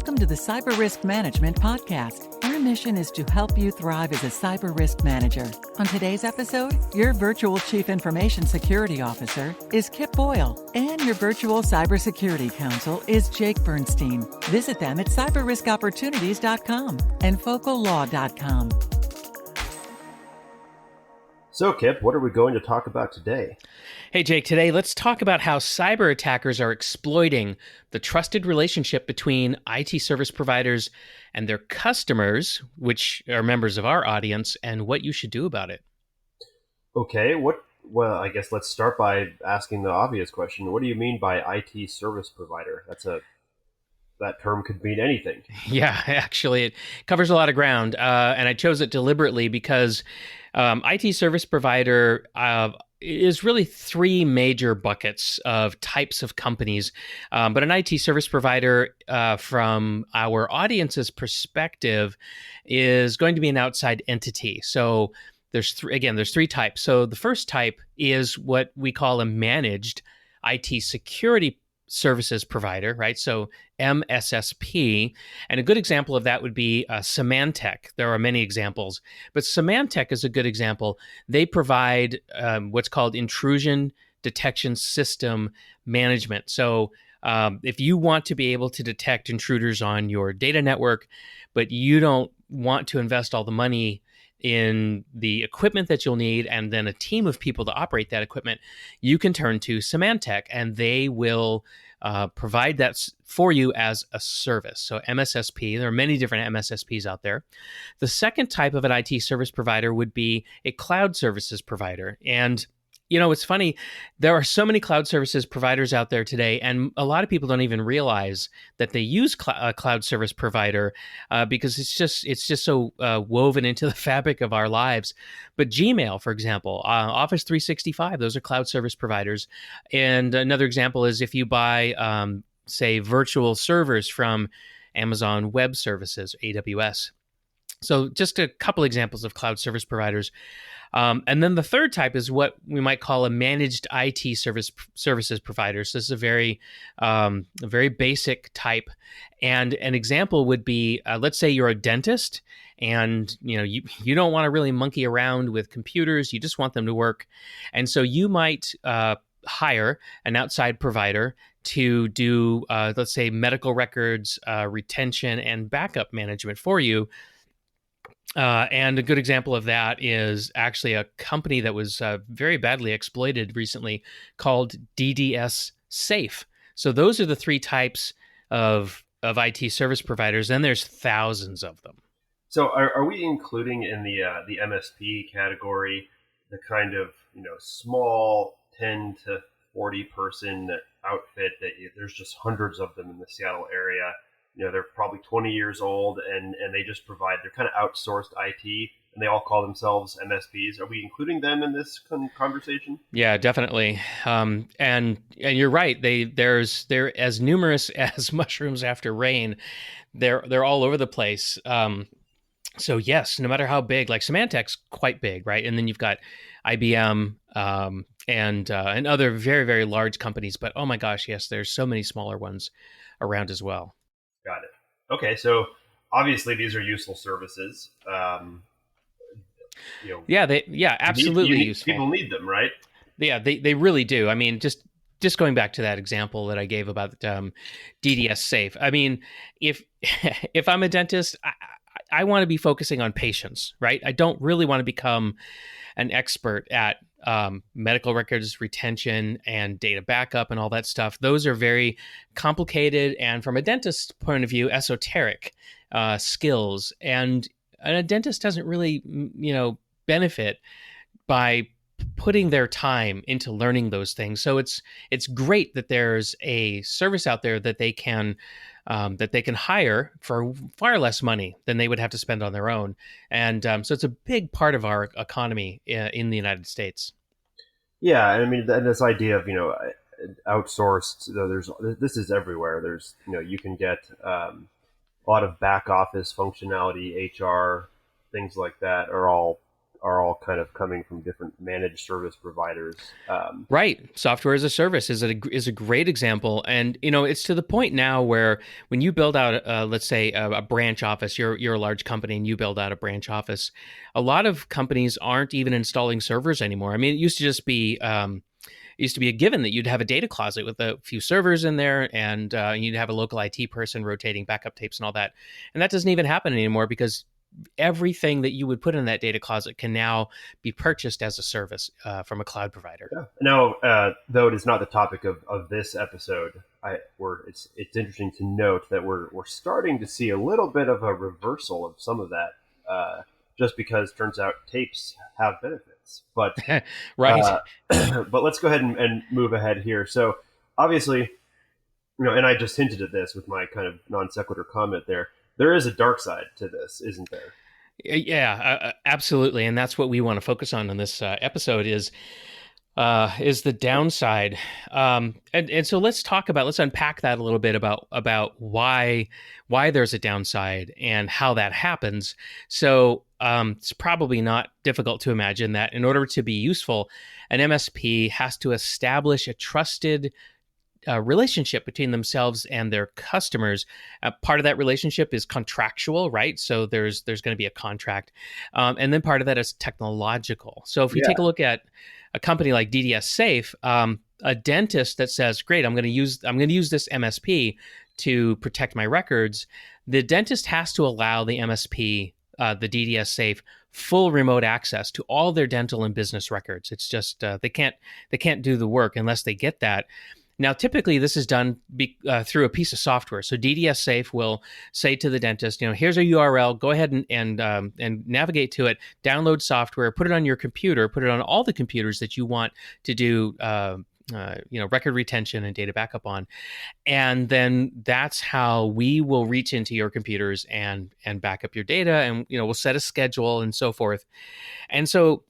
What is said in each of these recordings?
Welcome to the Cyber Risk Management Podcast. Our mission is to help you thrive as a cyber risk manager. On today's episode, your virtual Chief Information Security Officer is Kip Boyle, and your virtual Cybersecurity Counsel is Jake Bernstein. Visit them at cyberriskopportunities.com and focallaw.com. So, Kip, what are we going to talk about today? Hey, Jake, today let's talk about how cyber attackers are exploiting the trusted relationship between IT service providers and their customers, which are members of our audience, and what you should do about it. Okay, well, I guess let's start by asking the obvious question. What do you mean by IT service provider? That term could mean anything. Yeah, actually, it covers a lot of ground, and I chose it deliberately because IT service provider is really three major buckets of types of companies. But an IT service provider, from our audience's perspective, is going to be an outside entity. So there's three types. So the first type is what we call a managed IT security services provider, right? So MSSP. And a good example of that would be Symantec. There are many examples, but Symantec is a good example. They provide what's called intrusion detection system management. So if you want to be able to detect intruders on your data network, but you don't want to invest all the money in the equipment that you'll need and then a team of people to operate that equipment, you can turn to Symantec and they will provide that for you as a service. So MSSP, there are many different MSSPs out there. The second type of an IT service provider would be a cloud services provider. And it's funny, there are so many cloud services providers out there today, and a lot of people don't even realize that they use a cloud service provider because it's just so woven into the fabric of our lives. But Gmail, for example, Office 365, those are cloud service providers. And another example is if you buy, say, virtual servers from Amazon Web Services, AWS. So just a couple examples of cloud service providers. And then the third type is what we might call a managed IT services provider. So this is a very basic type. And an example would be, let's say you're a dentist and you don't want to really monkey around with computers. You just want them to work. And so you might hire an outside provider to do, let's say, medical records retention and backup management for you. And a good example of that is actually a company that was very badly exploited recently called DDS Safe. So those are the three types of IT service providers, and there's thousands of them. So are we including in the MSP category the kind of small 10 to 40 person outfit that there's just hundreds of them in the Seattle area? They're probably 20 years old and they just they're kind of outsourced IT and they all call themselves MSPs. Are we including them in this conversation? Yeah, definitely. And you're right. They're as numerous as mushrooms after rain. They're all over the place. So yes, no matter how big, like Symantec's quite big, right? And then you've got IBM and other very, very large companies. But oh my gosh, yes, there's so many smaller ones around as well. Got it. Okay, so obviously these are useful services. Absolutely useful. People need them, right? Yeah, they really do. I mean, just going back to that example that I gave about DDS Safe. I mean, if I'm a dentist, I want to be focusing on patients, right? I don't really want to become an expert at medical records retention and data backup and all that stuff. Those are very complicated and, from a dentist's point of view, esoteric skills. And a dentist doesn't really, benefit by putting their time into learning those things. So it's great that there's a service out there that they can hire for far less money than they would have to spend on their own. And so it's a big part of our economy in the United States. Yeah, I mean, and this idea of outsourced. This is everywhere. There's you can get a lot of back office functionality, HR, things like that are all are all kind of coming from different managed service providers. Right. Software as a service is a great example. And, it's to the point now where when you build out, let's say, a branch office, you're a large company and you build out a branch office, a lot of companies aren't even installing servers anymore. I mean, it used to just be, a given that you'd have a data closet with a few servers in there, and you'd have a local IT person rotating backup tapes and all that. And that doesn't even happen anymore because everything that you would put in that data closet can now be purchased as a service from a cloud provider. Yeah. Now, though it is not the topic of this episode, it's interesting to note that we're starting to see a little bit of a reversal of some of that, just because it turns out tapes have benefits. But right. But let's go ahead and move ahead here. So obviously, and I just hinted at this with my kind of non sequitur comment there. There is a dark side to this, isn't there? Yeah, absolutely, and that's what we want to focus on in this episode is the downside. And so let's unpack that a little bit about why there's a downside and how that happens. So it's probably not difficult to imagine that in order to be useful, an MSP has to establish a trusted relationship between themselves and their customers. Part of that relationship is contractual, right? So there's going to be a contract, and then part of that is technological. So if we take a look at a company like DDS Safe, a dentist that says, "Great, I'm going to use this MSP to protect my records," the dentist has to allow the MSP, the DDS Safe, full remote access to all their dental and business records. It's just they can't do the work unless they get that. Now, typically, this is done through a piece of software. So DDS Safe will say to the dentist, here's a URL. Go ahead and navigate to it. Download software. Put it on your computer. Put it on all the computers that you want to do, record retention and data backup on. And then that's how we will reach into your computers and back up your data. And we'll set a schedule and so forth. And so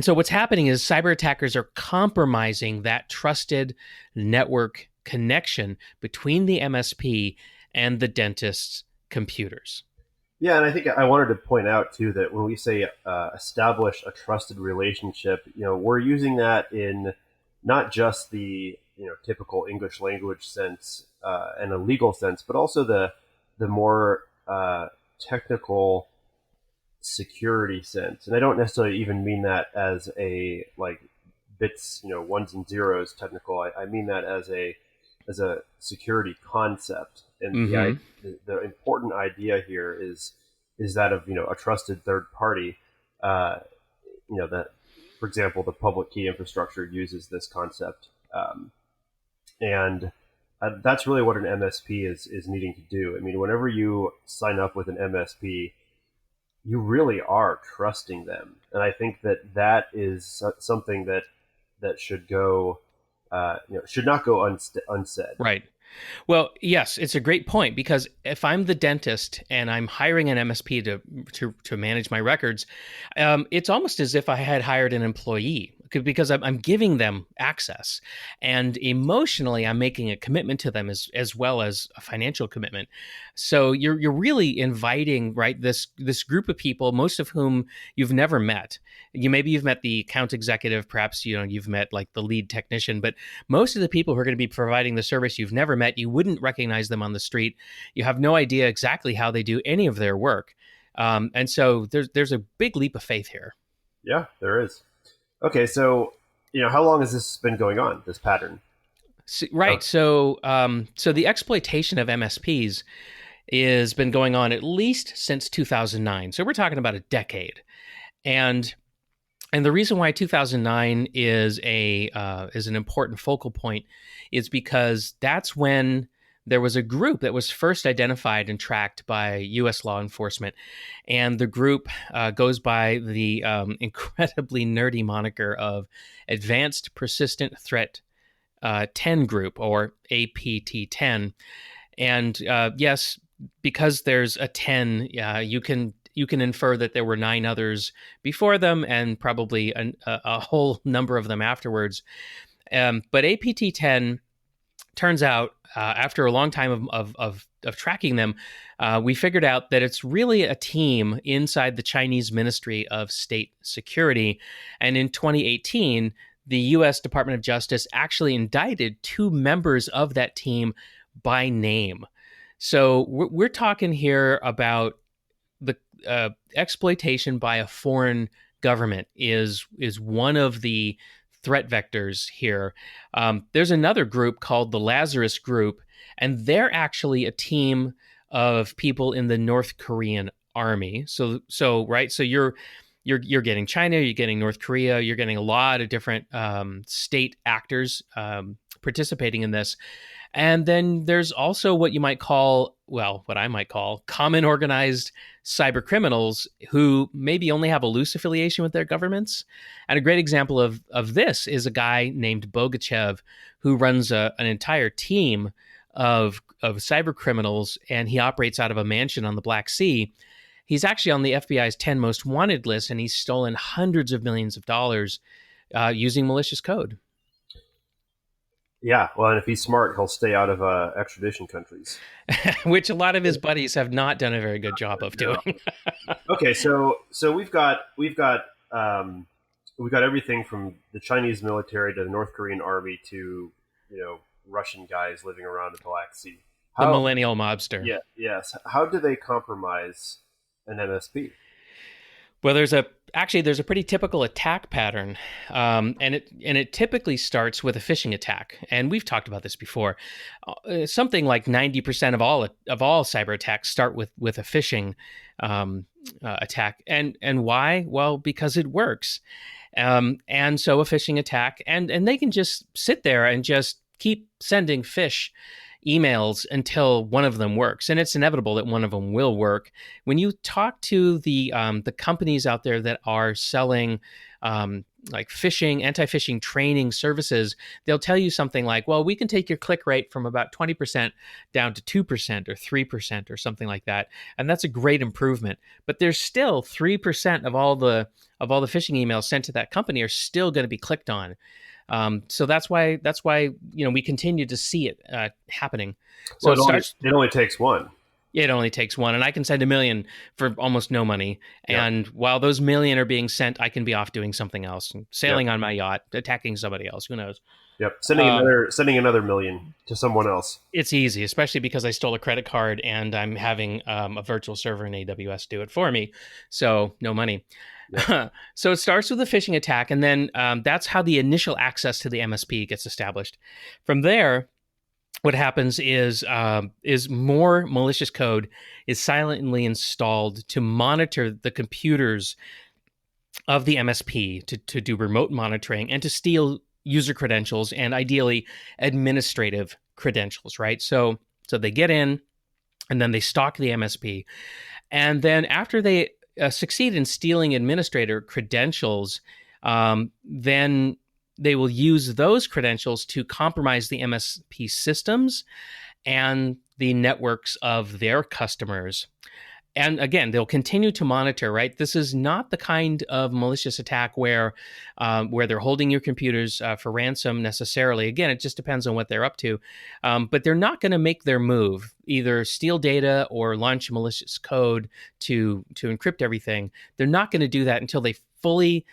what's happening is cyber attackers are compromising that trusted network connection between the MSP and the dentist's computers. Yeah, and I think I wanted to point out too that when we say establish a trusted relationship, we're using that in not just the typical English language sense and a legal sense, but also the more technical security sense. And I don't necessarily even mean that as a bits, ones and zeros technical. I mean that as a security concept. And the important idea here is that of a trusted third party. That, for example, the public key infrastructure uses this concept, and that's really what an MSP is needing to do. I mean, whenever you sign up with an MSP, you really are trusting them. And I think that is something that should go, should not go unsaid. Right. Well, yes, it's a great point, because if I'm the dentist and I'm hiring an MSP to manage my records, it's almost as if I had hired an employee, because I'm giving them access, and emotionally I'm making a commitment to them as well as a financial commitment. So you're really inviting, right, this group of people, most of whom you've never met. Maybe you've met the account executive, perhaps you've met like the lead technician, but most of the people who are going to be providing the service you've never met. You wouldn't recognize them on the street. You have no idea exactly how they do any of their work, and so there's a big leap of faith here. Yeah, there is. Okay, so how long has this been going on, this pattern? Right. So the exploitation of MSPs has been going on at least since 2009. So we're talking about a decade, and the reason why 2009 is an important focal point is because that's when there was a group that was first identified and tracked by U.S. law enforcement. And the group goes by the incredibly nerdy moniker of Advanced Persistent Threat 10 Group, or APT10. And yes, because there's a 10, you can infer that there were 9 others before them and probably a whole number of them afterwards. But APT10 turns out, after a long time of tracking them, we figured out that it's really a team inside the Chinese Ministry of State Security. And in 2018, the U.S. Department of Justice actually indicted 2 members of that team by name. So we're talking here about the exploitation by a foreign government is one of the threat vectors here. There's another group called the Lazarus Group, and they're actually a team of people in the North Korean army. So you're getting China, you're getting North Korea, you're getting a lot of different state actors participating in this. And then there's also what I might call common organized cyber criminals who maybe only have a loose affiliation with their governments. And a great example of this is a guy named Bogachev, who runs an entire team of cyber criminals, and he operates out of a mansion on the Black Sea. He's actually on the FBI's 10 most wanted list, and he's stolen hundreds of millions of dollars using malicious code. Yeah, well, and if he's smart, he'll stay out of extradition countries, which a lot of his buddies have not done a very good job of doing. Okay, so we've got everything from the Chinese military to the North Korean army to Russian guys living around the Black Sea. The millennial mobster. Yeah, yes. How do they compromise an MSP? Well, there's a pretty typical attack pattern, and it typically starts with a phishing attack. And we've talked about this before. Something like 90% of all cyber attacks start with a phishing attack. And why? Well, because it works. And so a phishing attack, and they can just sit there and just keep sending phish emails until one of them works, and it's inevitable that one of them will work. When you talk to the companies out there that are selling like phishing, anti-phishing training services, they'll tell you something like, well, we can take your click rate from about 20% down to 2% or 3% or something like that, and that's a great improvement. But there's still 3% of all the phishing emails sent to that company are still going to be clicked on. So that's why we continue to see it happening. So it only takes one. It only takes one, and I can send 1 million for almost no money. Yep. And while those 1 million are being sent, I can be off doing something else, sailing on my yacht, attacking somebody else. Who knows? Yep, sending another 1 million to someone else. It's easy, especially because I stole a credit card and I'm having a virtual server in AWS do it for me. So no money. Yeah. So it starts with a phishing attack, and then that's how the initial access to the MSP gets established. From there, what happens is more malicious code is silently installed to monitor the computers of the MSP, to do remote monitoring and to steal user credentials and ideally administrative credentials, right? So they get in and then they stalk the MSP. And then after they succeed in stealing administrator credentials, then they will use those credentials to compromise the MSP systems and the networks of their customers. And again, they'll continue to monitor, right? This is not the kind of malicious attack where they're holding your computers for ransom necessarily. Again, it just depends on what they're up to. But they're not going to make their move, either steal data or launch malicious code to encrypt everything. They're not going to do that until they fully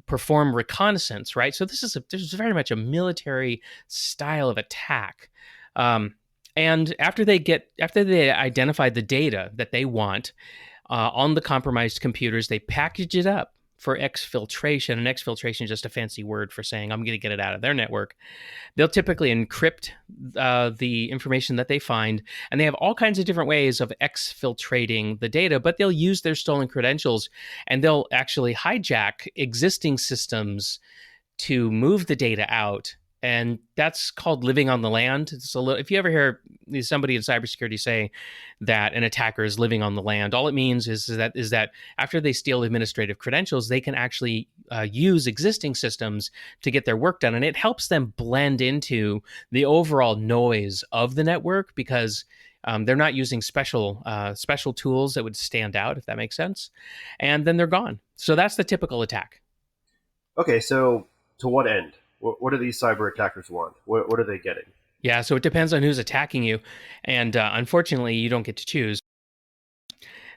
perform reconnaissance, right? So this is very much a military style of attack. And after they identify the data that they want on the compromised computers, they package it up for exfiltration. And exfiltration is just a fancy word for saying, I'm going to get it out of their network. They'll typically encrypt the information that they find, and they have all kinds of different ways of exfiltrating the data, but they'll use their stolen credentials, and they'll actually hijack existing systems to move the data out. And that's called living on the land. If you ever hear somebody in cybersecurity say that an attacker is living on the land, all it means is that after they steal administrative credentials, they can actually use existing systems to get their work done. And it helps them blend into the overall noise of the network because they're not using special tools that would stand out, if that makes sense. And then they're gone. So that's the typical attack. Okay, so to what end? What do these cyber attackers want? What are they getting? Yeah, so it depends on who's attacking you, and unfortunately, you don't get to choose.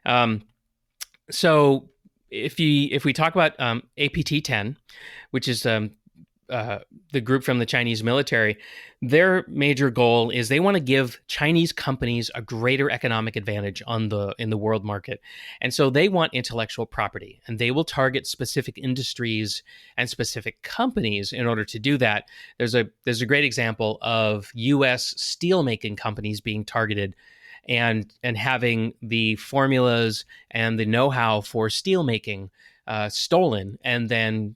Um, so if we talk about APT-10, which is the group from the Chinese military, their major goal is they want to give Chinese companies a greater economic advantage in the world market. And so they want intellectual property, and they will target specific industries and specific companies in order to do that. There's a great example of US steelmaking companies being targeted and having the formulas and the know-how for steelmaking stolen and then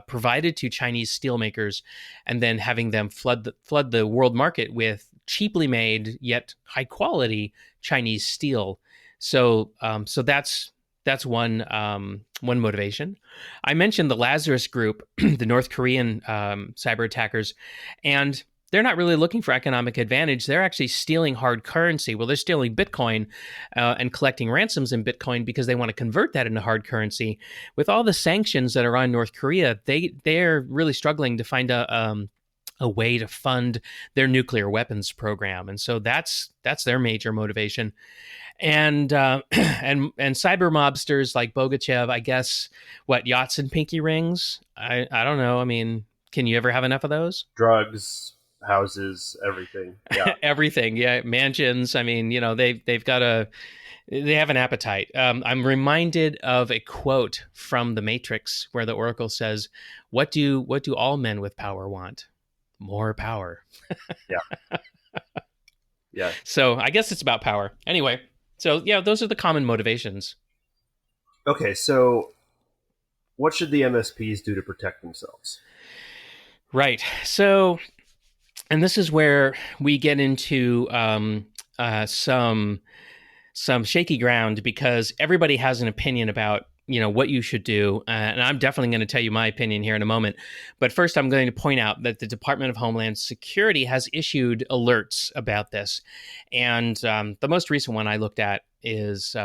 provided to Chinese steelmakers, and then having them flood the world market with cheaply made yet high quality Chinese steel. So that's one motivation. I mentioned the Lazarus Group, the North Korean cyber attackers, and they're not really looking for economic advantage. They're actually stealing hard currency. Well, they're stealing Bitcoin and collecting ransoms in Bitcoin because they want to convert that into hard currency. With all the sanctions that are on North Korea, they're really struggling to find a way to fund their nuclear weapons program, and so that's their major motivation. And and cyber mobsters like Bogachev, I guess, what, yachts and pinky rings? I don't know. I mean, can you ever have enough of those? Drugs, houses, everything. Yeah. Everything. Yeah. Mansions. I mean, they have an appetite. I'm reminded of a quote from The Matrix where the Oracle says, what do all men with power want? More power. Yeah. Yeah. So I guess it's about power. Anyway, so yeah, those are the common motivations. Okay. So what should the MSPs do to protect themselves? Right. So, and this is where we get into some shaky ground, because everybody has an opinion about what you should do, and I'm definitely going to tell you my opinion here in a moment. But first, I'm going to point out that the Department of Homeland Security has issued alerts about this, and the most recent one I looked at is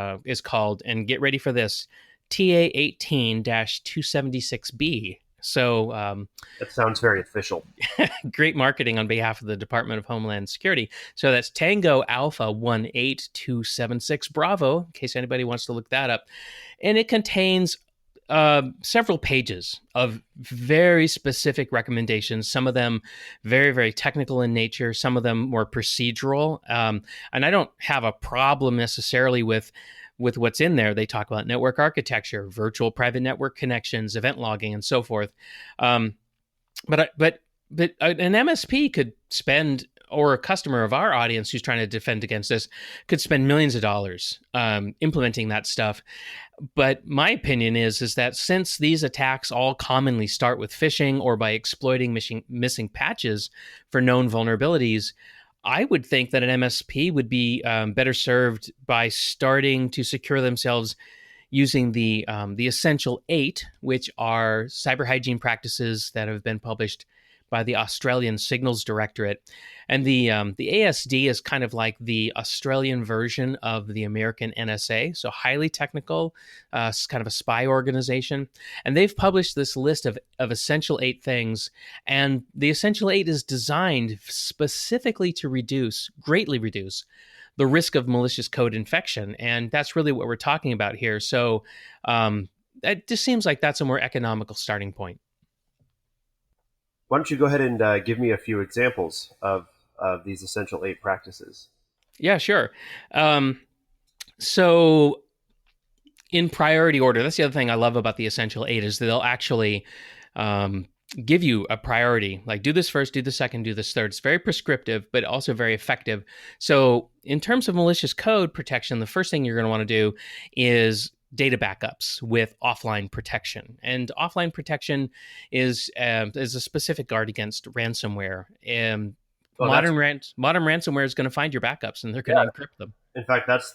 called, and get ready for this, TA 18-276B. So that sounds very official. Great marketing on behalf of the Department of Homeland Security. So that's Tango Alpha 18276 Bravo, in case anybody wants to look that up. And it contains several pages of very specific recommendations, some of them very, very technical in nature, some of them more procedural. And I don't have a problem necessarily with what's in there. They talk about network architecture, virtual private network connections, event logging, and so forth. But an MSP could spend, or a customer of our audience who's trying to defend against this, could spend millions of dollars implementing that stuff. But my opinion is that since these attacks all commonly start with phishing or by exploiting missing patches for known vulnerabilities, I would think that an MSP would be better served by starting to secure themselves using the Essential 8, which are cyber hygiene practices that have been published by the Australian Signals Directorate. And the ASD is kind of like the Australian version of the American NSA, so highly technical, kind of a spy organization. And they've published this list of Essential 8 things, and the Essential 8 is designed specifically to greatly reduce the risk of malicious code infection. And that's really what we're talking about here. So it just seems like that's a more economical starting point. Why don't you go ahead and give me a few examples of these Essential 8 practices? Yeah, sure. So in priority order, that's the other thing I love about the Essential 8 is that they'll actually give you a priority, like do this first, do the second, do this third. It's very prescriptive, but also very effective. So in terms of malicious code protection, the first thing you're going to want to do is data backups with offline protection. And offline protection is a specific guard against ransomware. Modern ransomware is going to find your backups, and they're going to encrypt them. In fact, that's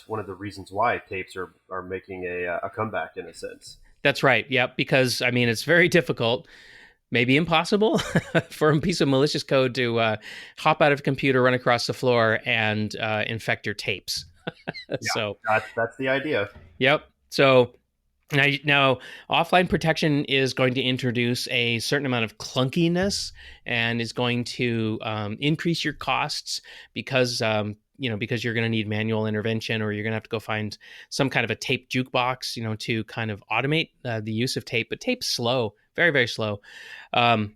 one of the reasons why tapes are making a comeback in a sense. That's right. Yeah, because I mean it's very difficult, maybe impossible, for a piece of malicious code to hop out of a computer, run across the floor, and infect your tapes. So that's the idea. Yep. So Now, offline protection is going to introduce a certain amount of clunkiness and is going to increase your costs because because you're going to need manual intervention, or you're going to have to go find some kind of a tape jukebox, to kind of automate the use of tape. But tape's slow, very, very slow. Um,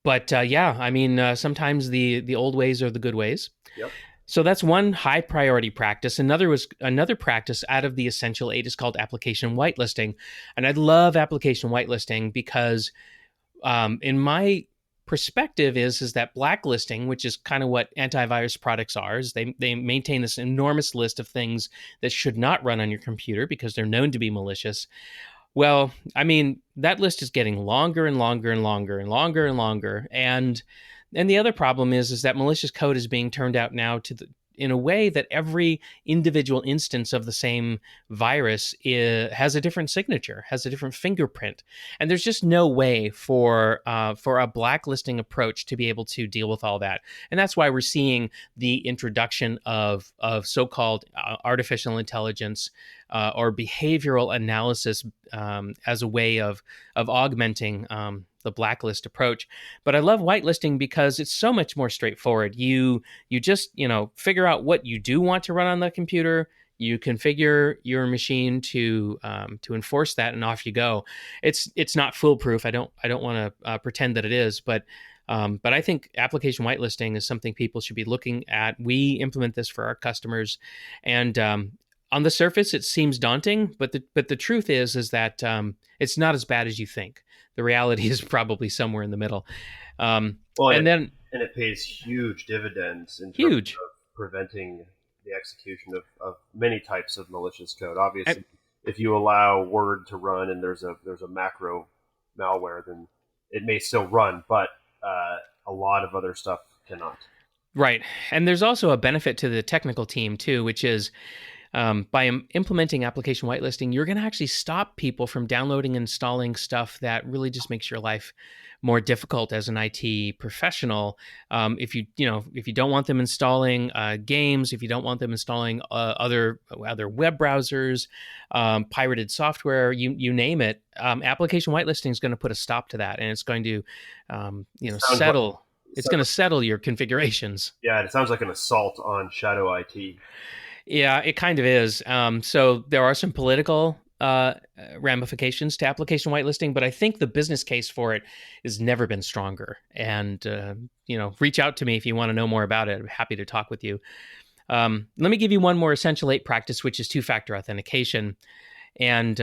but yeah, I mean, sometimes the old ways are the good ways. Yep. So that's one high priority practice. Another practice out of the Essential 8 is called application whitelisting. And I love application whitelisting because in my perspective is that blacklisting, which is kind of what antivirus products are, is they maintain this enormous list of things that should not run on your computer because they're known to be malicious. Well, I mean, that list is getting longer and longer and longer and longer and longer. And the other problem is that malicious code is being turned out now in a way that every individual instance of the same virus has a different signature, has a different fingerprint, and there's just no way for a blacklisting approach to be able to deal with all that. And that's why we're seeing the introduction of so-called artificial intelligence or behavioral analysis as a way of augmenting the blacklist approach. But I love whitelisting because it's so much more straightforward. You just figure out what you do want to run on the computer. You configure your machine to enforce that, and off you go. It's not foolproof. I don't want to pretend that it is, but I think application whitelisting is something people should be looking at. We implement this for our customers, and on the surface, it seems daunting, but the truth is that it's not as bad as you think. The reality is probably somewhere in the middle. It pays huge dividends in terms of preventing the execution of many types of malicious code. Obviously, if you allow Word to run and there's a macro malware, then it may still run, but a lot of other stuff cannot. Right, and there's also a benefit to the technical team too, which is by implementing application whitelisting, you're going to actually stop people from downloading and installing stuff that really just makes your life more difficult as an IT professional. If you don't want them installing games, if you don't want them installing other web browsers, pirated software, you name it, application whitelisting is going to put a stop to that, and it's going to settle. It's going to settle your configurations. Yeah, it sounds like an assault on shadow IT. Yeah, it kind of is. So there are some political ramifications to application whitelisting, but I think the business case for it has never been stronger. And reach out to me if you want to know more about it. I'm happy to talk with you. Let me give you one more Essential 8 practice, which is two-factor authentication. And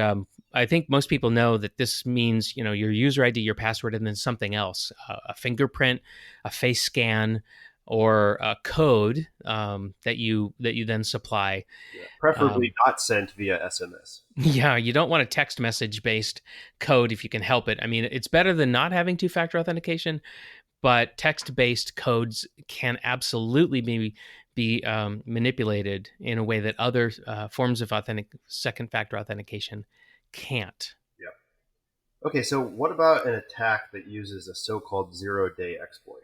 I think most people know that this means your user ID, your password, and then something else, a fingerprint, a face scan, or a code that you then supply. Yeah, preferably not sent via SMS. Yeah, you don't want a text message based code if you can help it. I mean, it's better than not having two-factor authentication, but text-based codes can absolutely be manipulated in a way that other forms of second-factor authentication can't. Yeah. Okay, so what about an attack that uses a so-called zero-day exploit?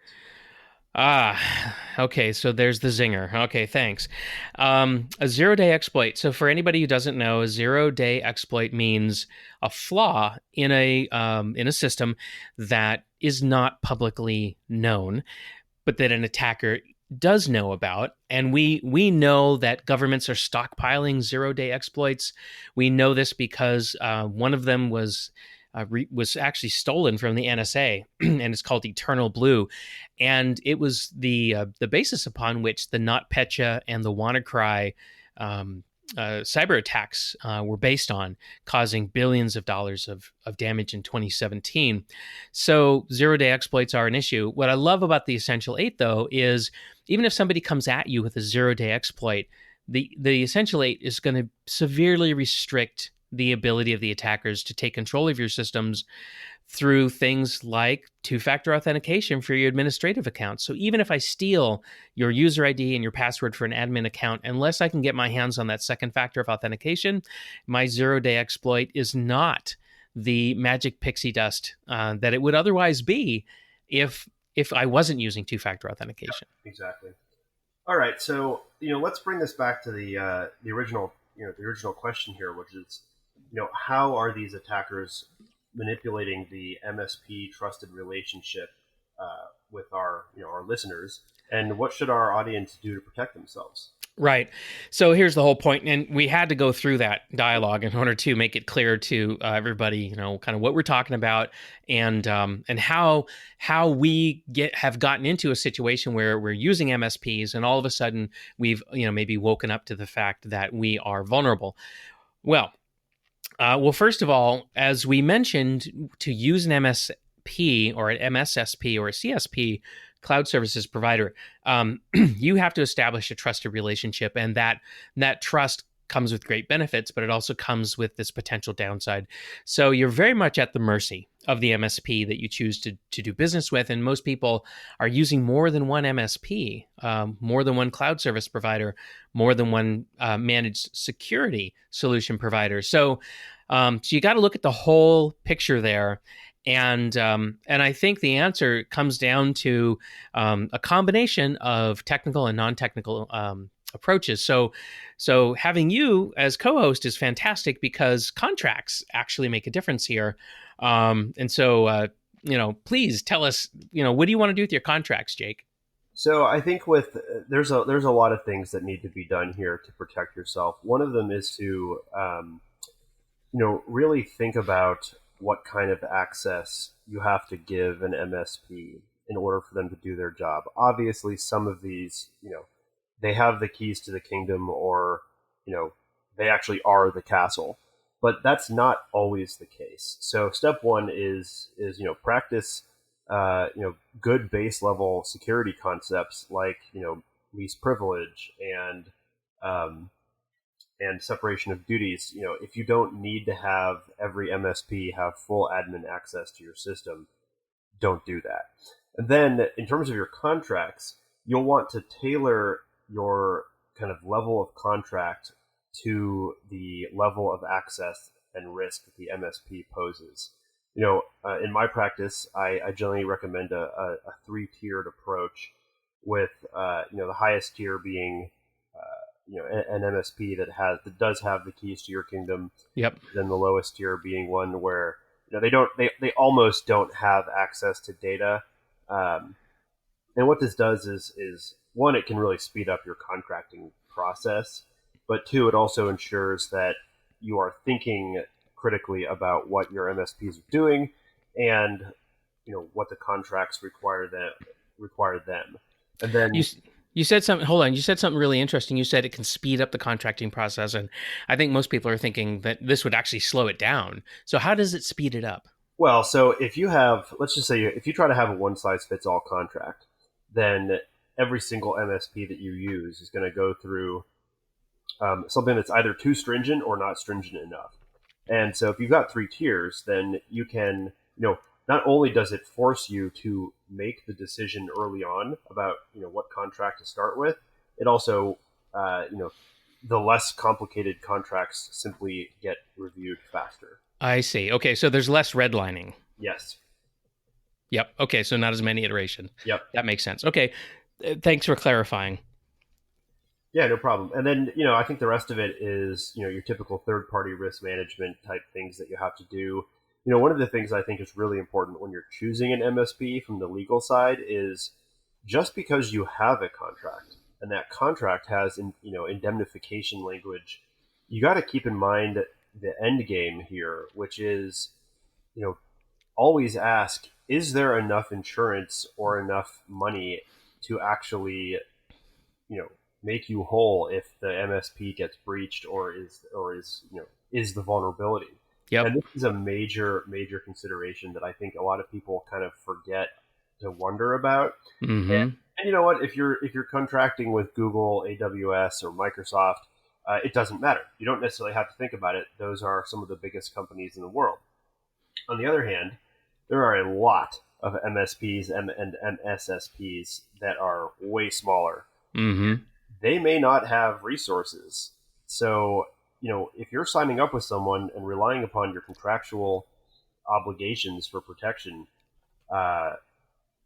Okay, so there's the zinger. Okay, thanks. A zero-day exploit. So for anybody who doesn't know, a zero-day exploit means a flaw in a system that is not publicly known, but that an attacker does know about. And we know that governments are stockpiling zero-day exploits. We know this because one of them was actually stolen from the NSA, and it's called Eternal Blue, and it was the basis upon which the NotPetya and the WannaCry cyber attacks were based on, causing billions of dollars of damage in 2017. So zero-day exploits are an issue. What I love about the Essential 8, though, is even if somebody comes at you with a zero-day exploit, the Essential 8 is going to severely restrict the ability of the attackers to take control of your systems through things like two-factor authentication for your administrative accounts. So even if I steal your user ID and your password for an admin account, unless I can get my hands on that second factor of authentication, my zero-day exploit is not the magic pixie dust that it would otherwise be if I wasn't using two-factor authentication. Yeah, exactly. All right, so let's bring this back to the original question here, which is, how are these attackers manipulating the MSP trusted relationship with our listeners, and what should our audience do to protect themselves? Right. So here's the whole point, and we had to go through that dialogue in order to make it clear to everybody, kind of what we're talking about, and how we have gotten into a situation where we're using MSPs, and all of a sudden we've maybe woken up to the fact that we are vulnerable. Well, first of all, as we mentioned, to use an MSP or an MSSP or a CSP, cloud services provider, you have to establish a trusted relationship, and that trust comes with great benefits, but it also comes with this potential downside. So you're very much at the mercy of the MSP that you choose to do business with, and most people are using more than one MSP, more than one cloud service provider, more than one managed security solution provider. So you got to look at the whole picture there. And I think the answer comes down to a combination of technical and non-technical approaches. So having you as co-host is fantastic because contracts actually make a difference here. And so please tell us, what do you want to do with your contracts, Jake? So I think there's a lot of things that need to be done here to protect yourself. One of them is to really think about what kind of access you have to give an MSP in order for them to do their job. Obviously, some of these, they have the keys to the kingdom, or, they actually are the castle. But that's not always the case. So step one is practice, good base level security concepts like, least privilege and separation of duties. If you don't need to have every MSP have full admin access to your system, don't do that. And then in terms of your contracts, you'll want to tailor your kind of level of contract to the level of access and risk that the MSP poses. In my practice, I generally recommend a three-tiered approach with, the highest tier being an MSP that does have the keys to your kingdom. Yep. Then the lowest tier being one where they almost don't have access to data. And what this does is one, it can really speed up your contracting process, but two, it also ensures that you are thinking critically about what your MSPs are doing and what the contracts require them. And then You said something. Hold on. You said something really interesting. You said it can speed up the contracting process, and I think most people are thinking that this would actually slow it down. So how does it speed it up? Well, so if you have, let's just say, if you try to have a one-size-fits-all contract, then every single MSP that you use is going to go through something that's either too stringent or not stringent enough. And so if you've got three tiers, then you can, not only does it force you to make the decision early on about, what contract to start with, it also, the less complicated contracts simply get reviewed faster. I see. Okay, so there's less redlining. Yes. Yep. Okay, so not as many iterations. Yep. That makes sense. Okay, thanks for clarifying. Yeah, no problem. And then, I think the rest of it is, your typical third-party risk management type things that you have to do. One of the things I think is really important when you're choosing an MSP from the legal side is just because you have a contract and that contract has, indemnification language, you got to keep in mind the end game here, which is, always ask, is there enough insurance or enough money to actually, make you whole if the MSP gets breached or is the vulnerability. Yep. And this is a major consideration that I think a lot of people kind of forget to wonder about. Mm-hmm. And you know what? If you're contracting with Google, AWS, or Microsoft, it doesn't matter. You don't necessarily have to think about it. Those are some of the biggest companies in the world. On the other hand, there are a lot of MSPs and MSSPs that are way smaller. Mm-hmm. They may not have resources. So, if you're signing up with someone and relying upon your contractual obligations for protection,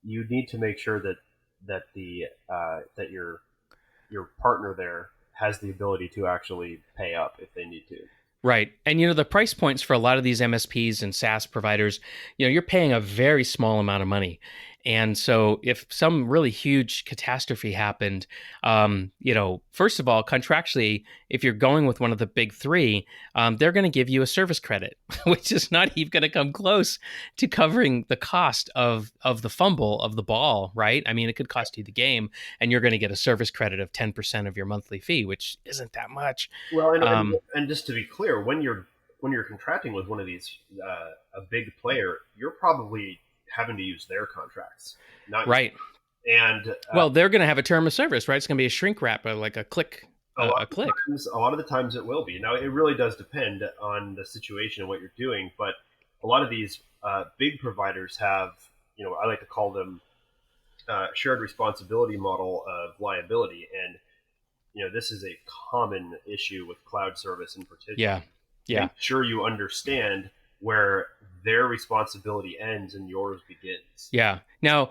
you need to make sure that your partner there has the ability to actually pay up if they need to. Right. And, the price points for a lot of these MSPs and SaaS providers, you're paying a very small amount of money. And so if some really huge catastrophe happened, first of all, contractually, if you're going with one of the big three, they're going to give you a service credit, which is not even going to come close to covering the cost of the fumble of the ball, right? I mean, it could cost you the game, and you're going to get a service credit of 10% of your monthly fee, which isn't that much. Well, and just to be clear, when you're contracting with one of these, a big player, you're probably having to use their contracts, not right. And well, they're going to have a term of service, right? It's going to be a shrink wrap, like a click. A lot of the times it will be. Now, it really does depend on the situation and what you're doing, but a lot of these big providers have, I like to call them shared responsibility model of liability, and this is a common issue with cloud service in particular. Yeah. Make sure you understand where their responsibility ends and yours begins. Yeah. Now,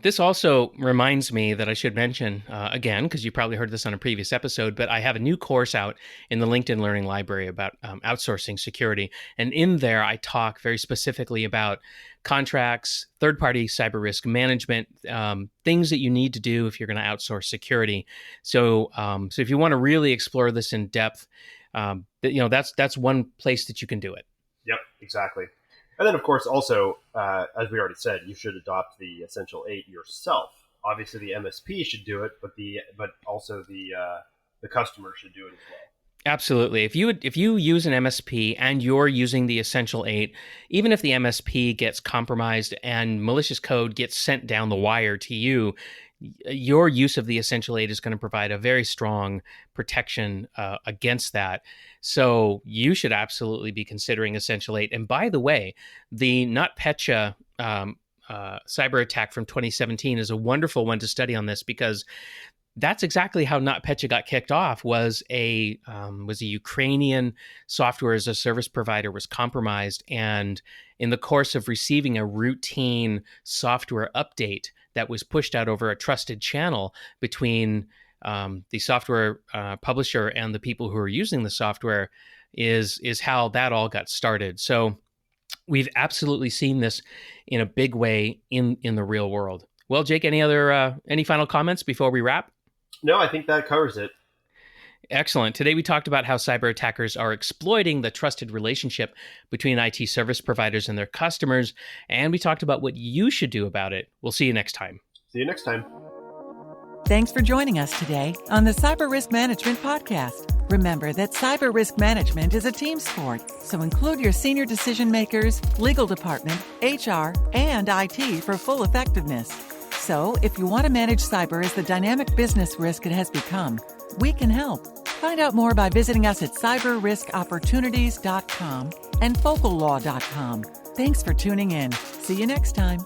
this also reminds me that I should mention, again, because you probably heard this on a previous episode, but I have a new course out in the LinkedIn Learning Library about outsourcing security. And in there, I talk very specifically about contracts, third-party cyber risk management, things that you need to do if you're going to outsource security. So if you want to really explore this in depth, that's one place that you can do it. Yep, exactly. And then, of course, also, as we already said, you should adopt the Essential 8 yourself. Obviously, the MSP should do it, but also the customer should do it as well. Absolutely. If you use an MSP and you're using the Essential 8, even if the MSP gets compromised and malicious code gets sent down the wire to you, your use of the Essential 8 is going to provide a very strong protection against that. So you should absolutely be considering Essential 8. And by the way, the NotPetya cyber attack from 2017 is a wonderful one to study on this, because that's exactly how NotPetya got kicked off. Was a Ukrainian software as a service provider was compromised, and in the course of receiving a routine software update that was pushed out over a trusted channel between the software publisher and the people who are using the software is how that all got started. So we've absolutely seen this in a big way in the real world. Well, Jake, any final comments before we wrap? No, I think that covers it. Excellent. Today we talked about how cyber attackers are exploiting the trusted relationship between IT service providers and their customers, and we talked about what you should do about it. We'll see you next time. See you next time. Thanks for joining us today on the Cyber Risk Management Podcast. Remember that cyber risk management is a team sport, so include your senior decision makers, legal department, HR, and IT for full effectiveness. So, if you want to manage cyber as the dynamic business risk it has become, we can help. Find out more by visiting us at cyberriskopportunities.com and focallaw.com. Thanks for tuning in. See you next time.